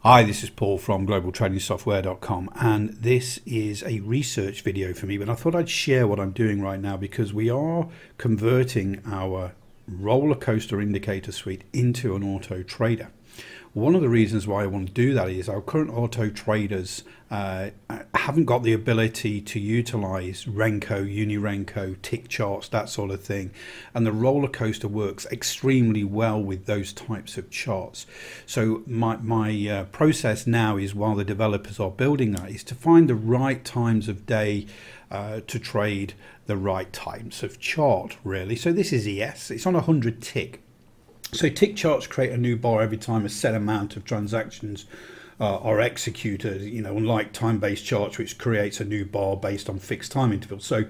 Hi, this is Paul from globaltradingsoftware.com, and this is a research video for me, but I thought I'd share what I'm doing right now because we are converting our roller coaster indicator suite into an auto trader. One of the reasons why I want to do that is our current auto traders haven't got the ability to utilize Renko, Uni-Renko, tick charts, that sort of thing, and the roller coaster works extremely well with those types of charts. So my process now is, while the developers are building that, is to find the right times of day to trade the right types of chart, really. So this is ES, it's on 100 tick. So tick charts create a new bar every time a set amount of transactions are executed, unlike time-based charts, which creates a new bar based on fixed time intervals. So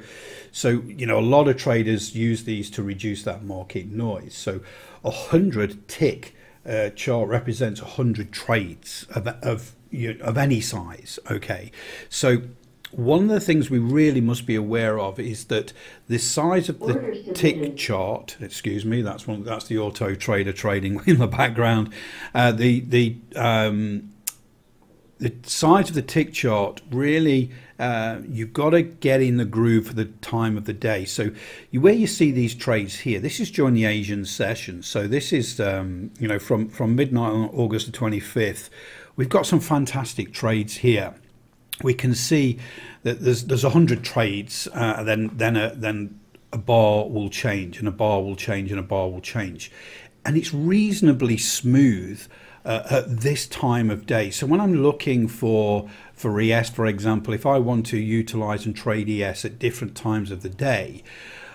a lot of traders use these to reduce that market noise. So 100 tick chart represents 100 trades of any size. Okay, so one of the things we really must be aware of is that the size of the tick chart, excuse me, that's the auto trader trading in the background. The size of the tick chart really, you've got to get in the groove for the time of the day. So where you see these trades here, this is during the Asian session. So this is from midnight on August the 25th. We've got some fantastic trades here. We can see that there's 100 trades, then a bar will change, and a bar will change, and a bar will change, and it's reasonably smooth at this time of day. So when I'm looking for ES, for example, if I want to utilize and trade ES at different times of the day,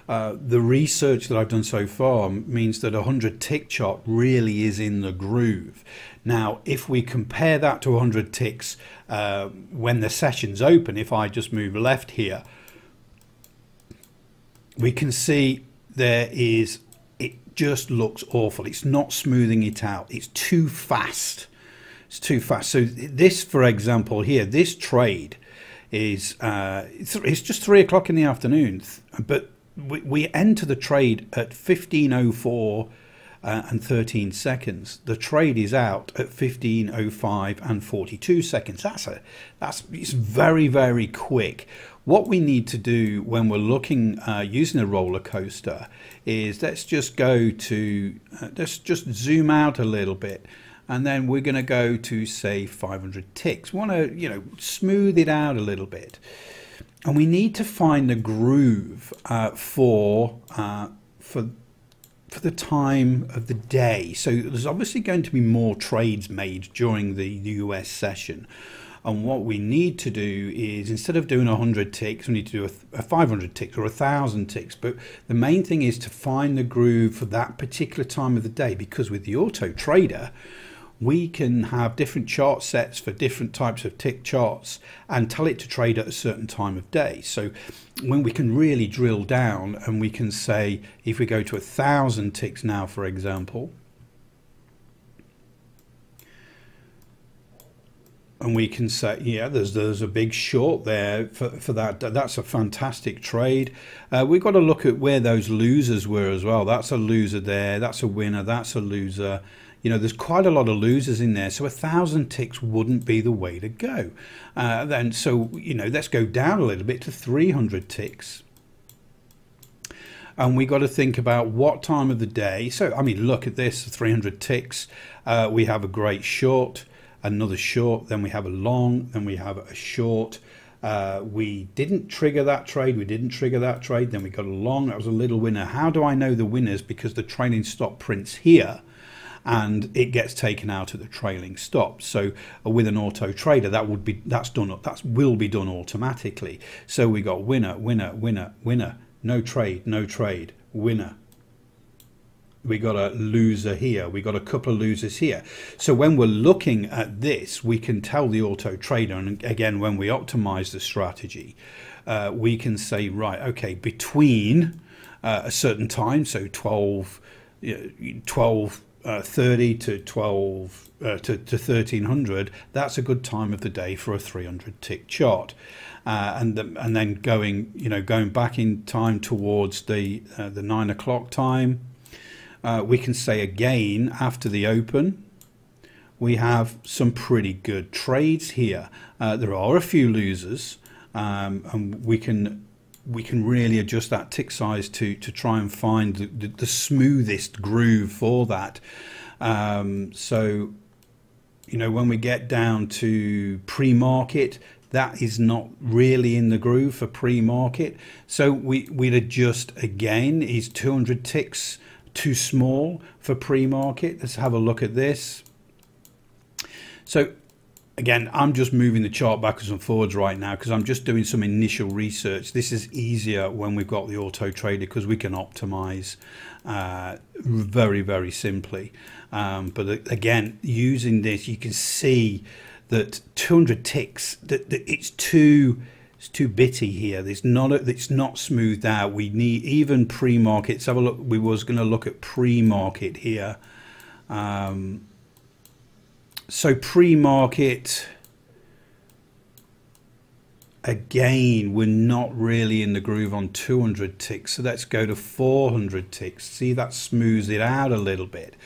the research that I've done so far means that 100 tick chart really is in the groove. Now, if we compare that to 100 ticks when the session's open, if I just move left here, we can see it just looks awful. It's not smoothing it out. It's too fast. It's too fast. So this, for example, here, this trade is it's just 3 o'clock in the afternoon, but we enter the trade at 15:04 and 13 seconds. The trade is out at 15:05 and 42 seconds. It's very, very quick. What we need to do when we're looking using a roller coaster is, let's just go to let's just zoom out a little bit, and then we're going to go to, say, 500 ticks. We want to smooth it out a little bit. And we need to find the groove for the time of the day. So there's obviously going to be more trades made during the US session. And what we need to do is, instead of doing 100 ticks, we need to do a 500 ticks or 1,000 ticks. But the main thing is to find the groove for that particular time of the day, because with the auto trader, we can have different chart sets for different types of tick charts and tell it to trade at a certain time of day. So when we can really drill down, and we can say, if we go to 1,000 ticks now, for example, and we can say, yeah, there's a big short there for that. That's a fantastic trade. We've got to look at where those losers were as well. That's a loser there. That's a winner. That's a loser. There's quite a lot of losers in there, so 1,000 ticks wouldn't be the way to go. Let's go down a little bit to 300 ticks. And we got to think about what time of the day. So, I mean, look at this, 300 ticks. We have a great short, another short, then we have a long, then we have a short. We didn't trigger that trade, we didn't trigger that trade, then we got a long, that was a little winner. How do I know the winners? Because the trailing stop prints here, and it gets taken out at the trailing stop. So with an auto trader, that will be done automatically. So we got winner, winner, winner, winner, no trade, no trade, winner. We got a loser here, we got a couple of losers here. So when we're looking at this, we can tell the auto trader, and again, when we optimize the strategy, we can say, right, okay, between a certain time, so 12:30 to 12 to 1300, that's a good time of the day for a 300 tick chart, and then going back in time towards the 9 o'clock time. We can say again, after the open, we have some pretty good trades here. There are a few losers, and we can really adjust that tick size to try and find the smoothest groove for that. So, you know, when we get down to pre-market, that is not really in the groove for pre-market. So we'd adjust again. Is 200 ticks too small for pre-market? Let's have a look at this. So again, I'm just moving the chart backwards and forwards right now because I'm just doing some initial research. This is easier when we've got the auto trader because we can optimize very, very simply. But again, using this, you can see that 200 ticks, that it's too bitty here. It's not smoothed out. We need even pre-market. Let's have a look. We was going to look at pre-market here. So pre-market, again, we're not really in the groove on 200 ticks. So let's go to 400 ticks. See, that smooths it out a little bit.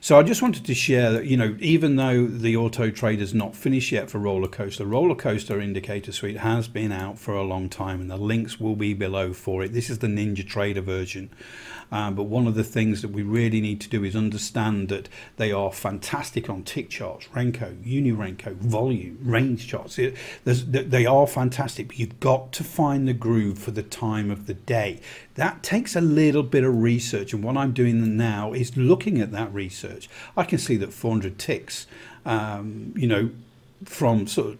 So I just wanted to share that, you know, even though the auto trader's not finished yet for roller coaster indicator suite has been out for a long time, and the links will be below for it. This is the NinjaTrader version. But one of the things that we really need to do is understand that they are fantastic on tick charts, Renko, Uni-Renko, volume, range charts. They are fantastic, but you've got to find the groove for the time of the day. That takes a little bit of research, and what I'm doing now is looking at that research. I can see that 400 ticks, you know, from sort of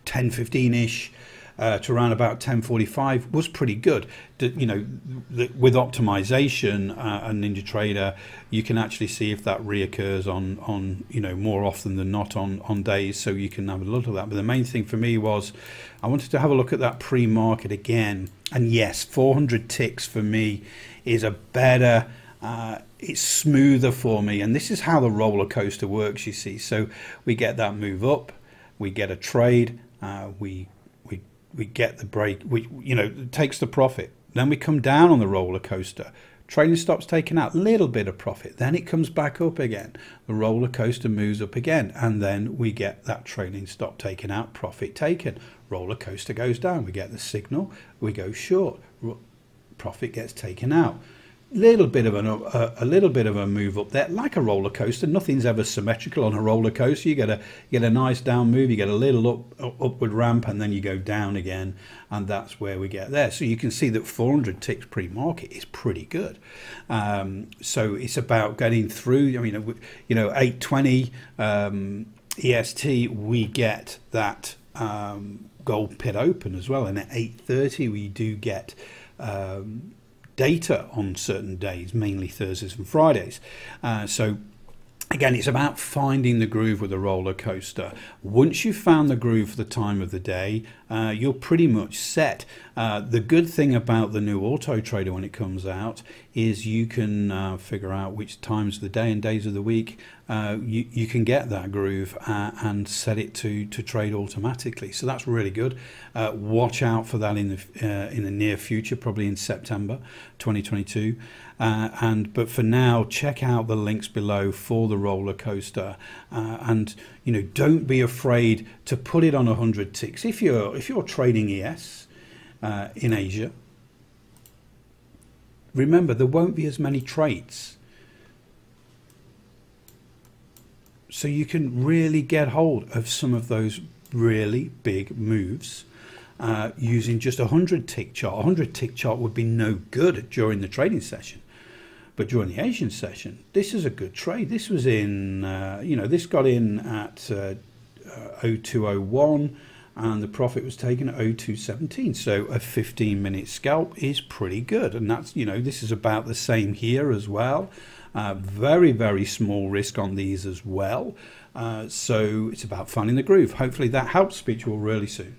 10:15-ish to around about 10:45 was pretty good. You know, with optimization and NinjaTrader, you can actually see if that reoccurs on you know, more often than not on days, so you can have a look at that. But the main thing for me was I wanted to have a look at that pre-market again, and yes, 400 ticks for me is a better, it's smoother for me, and this is how the roller coaster works, you see. So we get that move up, we get a trade, we get the break, you know, takes the profit. Then we come down on the roller coaster. Trading stops taken out, little bit of profit. Then it comes back up again. The roller coaster moves up again, and then we get that trading stop taken out, profit taken. Roller coaster goes down. We get the signal. We go short. Profit gets taken out. Little bit of a little bit of a move up there, like a roller coaster. Nothing's ever symmetrical on a roller coaster. You get a nice down move, you get a little upward ramp, and then you go down again, and that's where we get there. So you can see that 400 ticks pre-market is pretty good. So it's about getting through. I mean, you know, 820 EST, we get that gold pit open as well, and at 8:30 we do get data on certain days, mainly Thursdays and Fridays. So again, it's about finding the groove with a roller coaster. Once you've found the groove for the time of the day, you're pretty much set. The good thing about the new auto trader when it comes out is you can figure out which times of the day and days of the week you can get that groove and set it to trade automatically. So that's really good. Watch out for that in the near future, probably in September 2022. But for now, check out the links below for the roller coaster, and you know, don't be afraid to put it on 100 ticks. If you're trading ES in Asia, remember there won't be as many trades, so you can really get hold of some of those really big moves using just a 100 tick chart. A 100 tick chart would be no good during the trading session. But during the Asian session, this is a good trade. This was in, you know, this got in at 0201, and the profit was taken at 0217. So a 15-minute scalp is pretty good. And that's, you know, this is about the same here as well. Very, very small risk on these as well. So it's about finding the groove. Hopefully that helps. Speak to you all really soon.